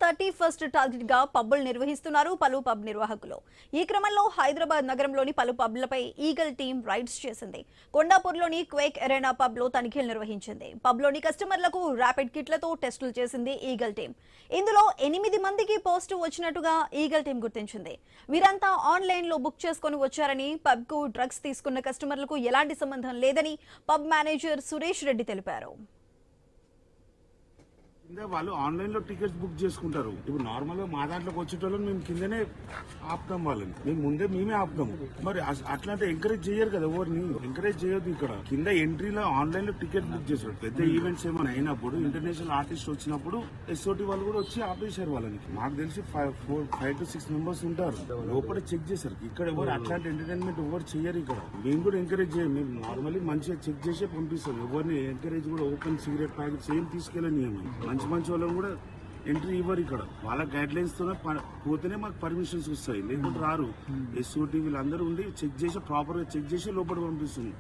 31st target గా పబ్బులు నిర్వహిస్తున్నారు పలు పబ్ నిర్వాహకులు. ఈ క్రమంలో హైదరాబాద్ నగరంలోని పలు పబ్లపై ఈగల్ టీం రైడ్స్ చేసింది. కొండాపూర్లోని క్వేక్ ఎరేనా పబ్ లో తనిఖీలు నిర్వహించింది. పబ్ లోని కస్టమర్లకు ర్యాపిడ్ కిట్లతో టెస్టులు చేసింది ఈగల్ టీం. ఇందులో 8 మందికి పాజిటివ్ వచ్చినట్టుగా ఈగల్ టీం గుర్తించింది. వీరంతా ఆన్లైన్ లో బుక్ చేసుకుని వచ్చారని, పబ్ కు డ్రగ్స్ తీసుకున్న కస్టమర్లకు ఎలాంటి సంబంధం లేదని పబ్ మేనేజర్ సురేష్ రెడ్డి తెలిపారు. వాళ్ళు ఆన్లైన్ లో టికెట్స్ బుక్ చేసుకుంటారు. ఇప్పుడు నార్మల్ గా మా దాంట్లోకి వచ్చేటోళ్ళని మేము కిందనే ఆపుతాం, వాళ్ళని మేము ముందే మేమే ఆపుతాము. మరి అట్లాంటి ఎంకరేజ్ చేయరు కదా, ఎవరిని ఎంకరేజ్ చేయొద్దు. ఇక్కడ కింద ఎంట్రీలో ఆన్లైన్ లో టికెట్ బుక్ చేశారు. పెద్ద ఈవెంట్స్ ఏమైనా అయినప్పుడు, ఇంటర్నేషనల్ ఆర్టిస్ట్ వచ్చినప్పుడు ఎస్ఓటి వాళ్ళు కూడా వచ్చి ఆపేశారు వాళ్ళని. మాకు తెలిసి 5 to 6 మెంబర్స్ ఉంటారు. లోపల చెక్ చేశారు. ఇక్కడ ఎవరు అట్లాంటి ఎంటర్టైన్మెంట్ ఎవరు చేయరు. ఇక్కడ మేము కూడా ఎంకరేజ్ చేయం. మేము నార్మల్లీ మంచిగా చెక్ చేసే పంపిస్తాం. ఎవరిని ఎంకరేజ్ కూడా ఓపెన్ సిగరెట్ ప్యాకెట్స్ ఏం తీసుకెళ్ళని మంచి వాళ్ళని కూడా ఎంట్రీ ఇవ్వరు. ఇక్కడ వాళ్ళ గైడ్ లైన్స్ తోనే పోతేనే మాకు పర్మిషన్స్ వస్తాయి, లేకుంటే రారు. ఎస్ఓటి వీళ్ళందరూ ఉండి చెక్ చేసి ప్రాపర్ గా చెక్ చేసి లోపల పంపిస్తుంది.